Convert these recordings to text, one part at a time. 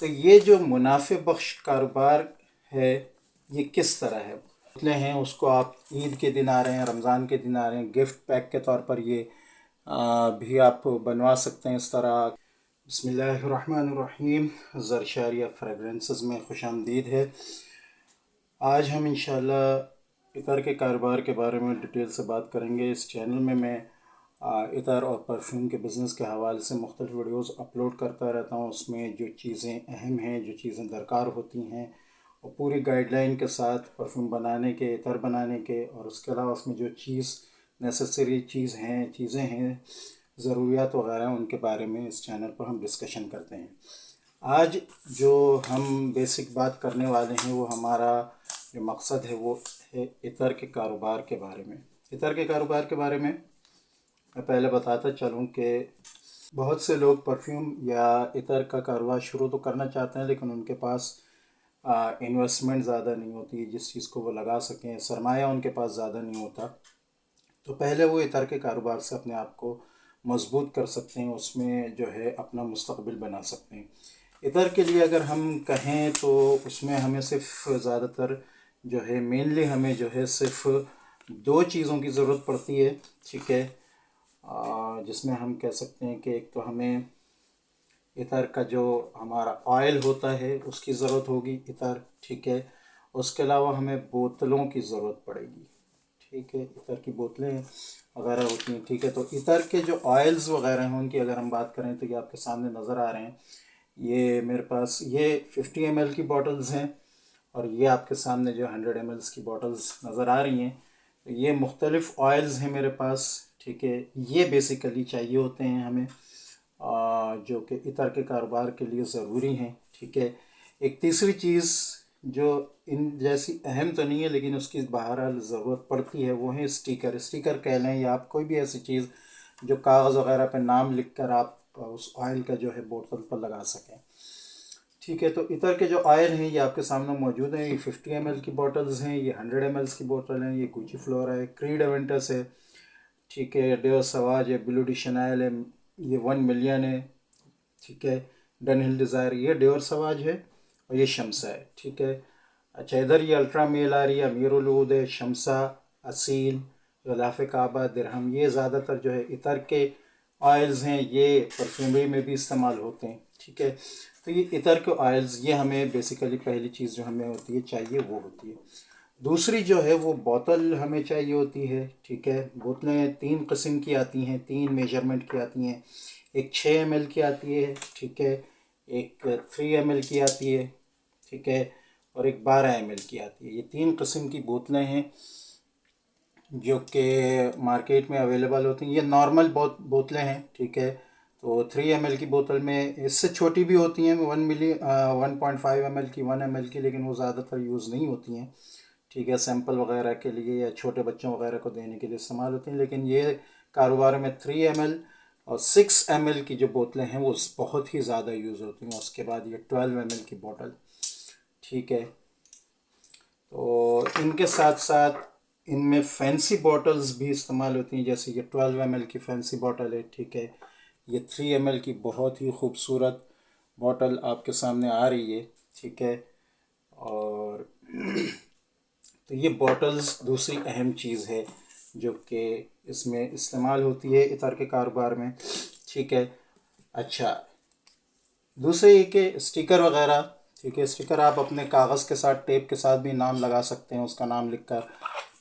तो ये जो मुनाफे बख्श कारोबार है, ये किस तरह है? बोतलें हैं, उसको आप ईद के दिन आ रहे हैं, रमज़ान के दिन आ रहे हैं, गिफ्ट पैक के तौर पर ये भी आप बनवा सकते हैं इस तरह। बिस्मिल्लाहिर्रहमानिर्रहीम। ज़रशारिया फ्रेगरेंसेस में खुश आमदीद है। आज हम इंशाल्लाह इतर के कारोबार के बारे में डिटेल से बात करेंगे। इस चैनल में मैं इतर और परफ्यूम के बिज़नेस के हवाले से मुख्तलिफ़ वीडियोस अपलोड करता रहता हूँ। उसमें जो चीज़ें अहम हैं, जो चीज़ें दरकार होती हैं, और पूरी गाइडलाइन के साथ परफ्यूम बनाने के, इतर बनाने के, और उसके अलावा उसमें जो नेसेसरी चीज़ें हैं, ज़रूरियात वगैरह, उनके बारे में इस चैनल पर हम डिस्कशन करते हैं। आज जो हम बेसिक बात करने वाले हैं, वो हमारा जो मकसद है वो है इतर के कारोबार के बारे में। इतर के कारोबार के बारे में मैं पहले बताता चलूँ कि बहुत से लोग परफ्यूम या इतर का कारोबार शुरू तो करना चाहते हैं, लेकिन उनके पास इन्वेस्टमेंट ज़्यादा नहीं होती जिस चीज़ को वो लगा सकें, सरमाया उनके पास ज़्यादा नहीं होता। तो पहले वो इतर के कारोबार से अपने आप को मजबूत कर सकते हैं, उसमें जो है अपना मुस्तकबिल बना सकते हैं। इतर के लिए अगर हम कहें तो उसमें हमें सिर्फ ज़्यादातर जो है मेनली हमें जो है सिर्फ दो चीज़ों की ज़रूरत पड़ती है, ठीक है। जिसमें हम कह सकते हैं कि एक तो हमें इतर का जो हमारा ऑयल होता है उसकी ज़रूरत होगी, इतर, ठीक है। उसके अलावा हमें बोतलों की ज़रूरत पड़ेगी, ठीक है। इतर की बोतलें वगैरह होती हैं, ठीक है। तो इतर के जो ऑयल्स वगैरह हैं उनकी अगर हम बात करें तो ये आपके सामने नज़र आ रहे हैं। ये मेरे पास ये 50 ml की बॉटल्स हैं, और ये आपके सामने जो 100 ml की बॉटल्स नज़र आ रही हैं। तो ये मुख्तलिफ़ ऑयल्स हैं मेरे पास, ठीक है। ये बेसिकली चाहिए होते हैं हमें, जो कि इतर के कारोबार के लिए ज़रूरी हैं, ठीक है। एक तीसरी चीज़ जो इन जैसी अहम तो नहीं है लेकिन उसकी बहरहाल ज़रूरत पड़ती है, वो है स्टिकर। स्टिकर कह लें या आप कोई भी ऐसी चीज़ जो कागज़ वगैरह पे नाम लिख कर आप उस ऑयल का जो है बोतल पर लगा सकें, ठीक है। तो इतर के जो ऑयल हैं ये आपके सामने मौजूद हैं। ये 50 ml की बॉटल्स हैं, ये 100 ml की बोतल हैं। ये गुची फ्लोरा है, क्रीड एवेंटस है, ठीक है। डेव सवाज है, ब्लू डी शनाइल है, ये 1 मिलियन है, ठीक है। डन हिल डिज़ायर, ये डेवर सवाज है, और ये शमसा है, ठीक है। अच्छा, इधर ये अल्ट्रा मेल आ रही है, अमीरुलूद है, शमसा, असील, गलाफ काबा, दिरहम। ये ज़्यादातर जो है इतर के ऑयल्स हैं, ये परफ्यूमरी में भी इस्तेमाल होते हैं, ठीक है। तो ये इतर के ऑयल्स, ये हमें बेसिकली पहली चीज़ जो हमें होती है चाहिए वो होती है। दूसरी जो है वो बोतल हमें चाहिए होती है, ठीक है। बोतलें 3 किस्म की आती हैं, 3 मेजरमेंट की आती हैं। एक 6 ml की आती है, ठीक है। एक 3 ml की आती है, ठीक है। और एक 12 ml की आती है। ये 3 किस्म की बोतलें हैं जो कि मार्केट में अवेलेबल होती हैं। ये नॉर्मल बोतलें हैं, ठीक है। तो 3 ml की बोतल में इससे छोटी भी होती हैं, 1.5 ml की, 1 ml की, लेकिन वो ज़्यादातर यूज़ नहीं होती हैं, ठीक है। सैंपल वगैरह के लिए या छोटे बच्चों वगैरह को देने के लिए इस्तेमाल होती हैं। लेकिन ये कारोबार में 3 ml और 6 ml की जो बोतलें हैं वो बहुत ही ज़्यादा यूज़ होती हैं। उसके बाद ये 12 ml की बोतल, ठीक है। तो इनके साथ साथ इनमें फैंसी बॉटल्स भी इस्तेमाल होती हैं, जैसे ये 12 ml की फैंसी बॉटल है, ठीक है। ये 3 ml की बहुत ही खूबसूरत बॉटल आपके सामने आ रही है, ठीक है। और तो ये बॉटल्स दूसरी अहम चीज़ है जो कि इसमें इस्तेमाल होती है इतर के कारोबार में, ठीक है। अच्छा, दूसरे ये कि स्टिकर वगैरह, ठीक है। स्टिकर आप अपने कागज़ के साथ, टेप के साथ भी नाम लगा सकते हैं, उसका नाम लिख कर,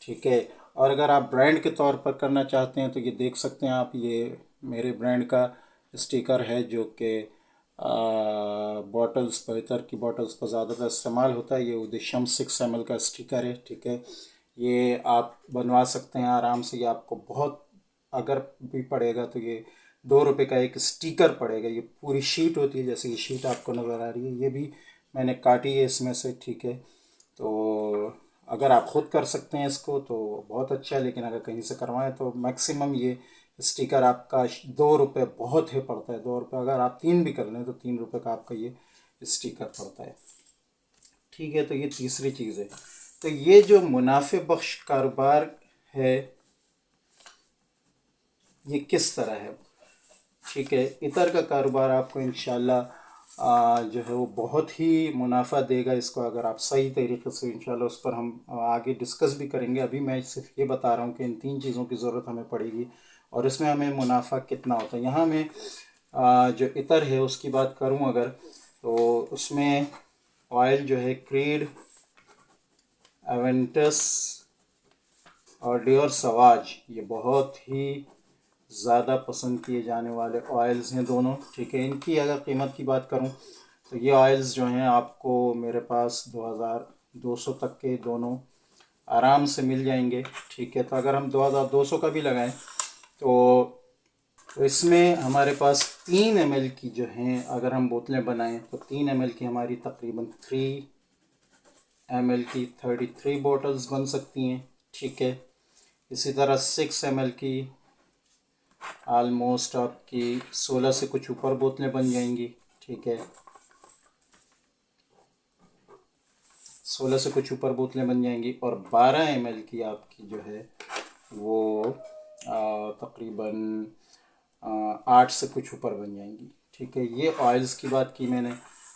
ठीक है। और अगर आप ब्रांड के तौर पर करना चाहते हैं तो ये देख सकते हैं आप, ये मेरे ब्रांड का स्टिकर है जो कि बॉटल्स पर, इतर की बॉटल्स पर ज़्यादातर इस्तेमाल होता है। ये उदिशम 6 ml का स्टिकर है, ठीक है। ये आप बनवा सकते हैं आराम से। ये आपको बहुत अगर भी पड़ेगा तो ये 2 रुपये का एक स्टिकर पड़ेगा। ये पूरी शीट होती है, जैसे ये शीट आपको नज़र आ रही है, ये भी मैंने काटी है इसमें से, ठीक है। तो अगर आप ख़ुद कर सकते हैं इसको तो बहुत अच्छा है, लेकिन अगर कहीं से करवाएं तो मैक्सिमम ये स्टिकर आपका 2 रुपये बहुत है पड़ता है। 2 रुपये, अगर आप 3 भी कर लें तो 3 रुपये का आपका ये स्टिकर पड़ता है, ठीक है। तो ये तीसरी चीज़ है। तो ये जो मुनाफे बख्श कारोबार है ये किस तरह है, ठीक है। इतर का कारोबार आपको इंशाल्लाह जो है वो बहुत ही मुनाफा देगा इसको, अगर आप सही तरीके से। इंशाल्लाह उस पर हम आगे डिस्कस भी करेंगे। अभी मैं सिर्फ ये बता रहा हूँ कि इन 3 चीज़ों की ज़रूरत हमें पड़ेगी और इसमें हमें मुनाफा कितना होता है। यहाँ मैं जो इतर है उसकी बात करूँ अगर, तो उसमें ऑयल जो है क्रीड, एवेंटस और डियोर सवाज, ये बहुत ही ज़्यादा पसंद किए जाने वाले ऑयल्स हैं दोनों। ठीक है, इनकी अगर कीमत की बात करूं तो ये ऑयल्स जो हैं आपको मेरे पास 2200 तक के दोनों आराम से मिल जाएंगे। ठीक है, तो अगर हम 2200 का भी लगाएं तो इसमें हमारे पास 3 ml की जो हैं, अगर हम बोतलें बनाएं तो 3 ml की हमारी तकरीबन 3 ml की 33 बॉटल्स बन सकती हैं। ठीक है, इसी तरह 6 ml की आलमोस्ट आपकी 16 से कुछ ऊपर बोतलें बन जाएंगी। ठीक है, 16 से कुछ ऊपर बोतलें बन जाएंगी और 12 ml की आपकी जो है वो तकरीबन 8 से कुछ ऊपर बन जाएंगी। ठीक है, ये ऑयल्स की बात की मैंने।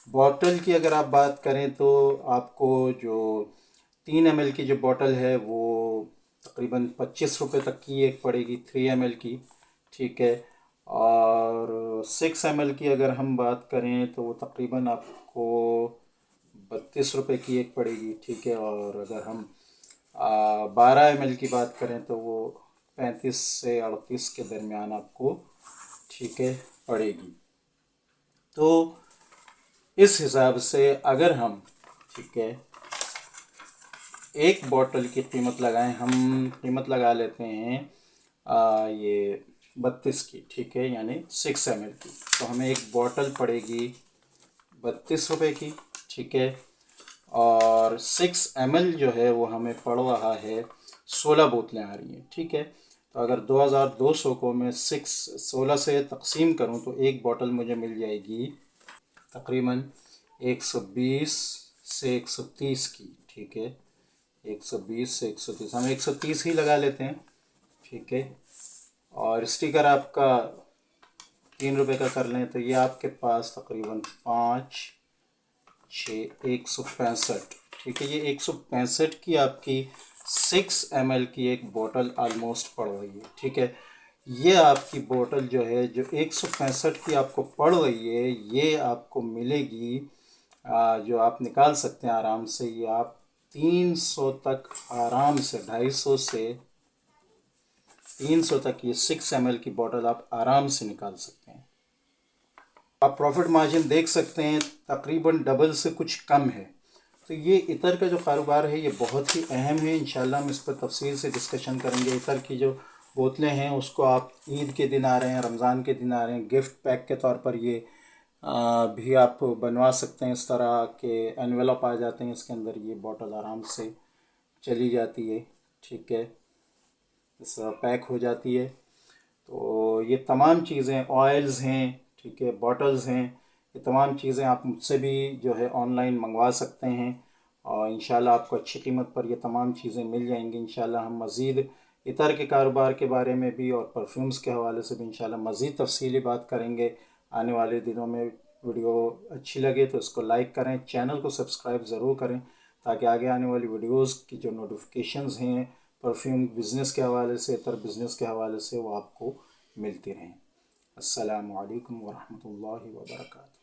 बॉटल की अगर आप बात करें तो आपको जो 3 ml की जो बॉटल है वो तकरीबन 25 रुपये तक की एक पड़ेगी, 3 ml की। ठीक है, और 6 ml की अगर हम बात करें तो वो तकरीबन आपको 32 रुपये की एक पड़ेगी। ठीक है, और अगर हम 12 ml की बात करें तो वो 35 से 38 के दरमियान आपको, ठीक है, पड़ेगी। तो इस हिसाब से अगर हम, ठीक है, एक बॉटल की कीमत लगाएं, हम कीमत लगा लेते हैं ये 32 की। ठीक है, यानी 6 ml की, तो हमें एक बॉटल पड़ेगी 32 रुपये की। ठीक है, और 6 ml जो है वो हमें पड़ रहा है, 16 बोतलें आ रही हैं। ठीक है, तो अगर 2200 को मैं 16 से तकसीम करूं तो एक बॉटल मुझे मिल जाएगी तकरीबन 120 से 130 की। ठीक है, 120 से 130, हम 130 ही लगा लेते हैं। ठीक है, और स्टिकर आपका 3 रुपये का कर लें तो ये आपके पास तकरीबन 5, 6, 165। ठीक है, ये 165 की आपकी 6 ml की एक बोतल ऑलमोस्ट पड़ रही है। ठीक है, ये आपकी बोतल जो है, जो 165 की आपको पड़ रही है, ये आपको मिलेगी जो आप निकाल सकते हैं आराम से। ये आप 300 तक आराम से, 250 से 300 तक ये 6 ml की बोतल आप आराम से निकाल सकते हैं। आप प्रॉफिट मार्जिन देख सकते हैं, तकरीबन डबल से कुछ कम है। तो ये इतर का जो कारोबार है ये बहुत ही अहम है। इंशाल्लाह हम इस पर तफसील से डिस्कशन करेंगे। इतर की जो बोतलें हैं उसको आप ईद के दिन आ रहे हैं, रमज़ान के दिन आ रहे हैं, गिफ्ट पैक के तौर पर ये भी आप बनवा सकते हैं। इस तरह के एनवेलप आ जाते हैं, इसके अंदर ये बॉटल आराम से चली जाती है। ठीक है, इस तरह पैक हो जाती है। तो ये तमाम चीज़ें, ऑयल्स हैं, ठीक है, बॉटल्स हैं, ये तमाम चीज़ें आप मुझसे भी जो है ऑनलाइन मंगवा सकते हैं और इंशाल्लाह आपको अच्छी कीमत पर ये तमाम चीज़ें मिल जाएंगी। इंशाल्लाह हम मज़ीद इतर के कारोबार के बारे में भी और परफ्यूम्स के हवाले से भी इंशाल्लाह मज़ीद तफसीली बात करेंगे आने वाले दिनों में। वीडियो अच्छी लगे तो इसको लाइक करें, चैनल को सब्सक्राइब ज़रूर करें ताकि आगे आने वाली वीडियोस की जो नोटिफिकेशंस हैं परफ्यूम बिज़नेस के हवाले से, इतर बिज़नेस के हवाले से, वो आपको मिलती रहें। अस्सलामु अलैकुम वरहमतुल्लाहि वबरकातुहू।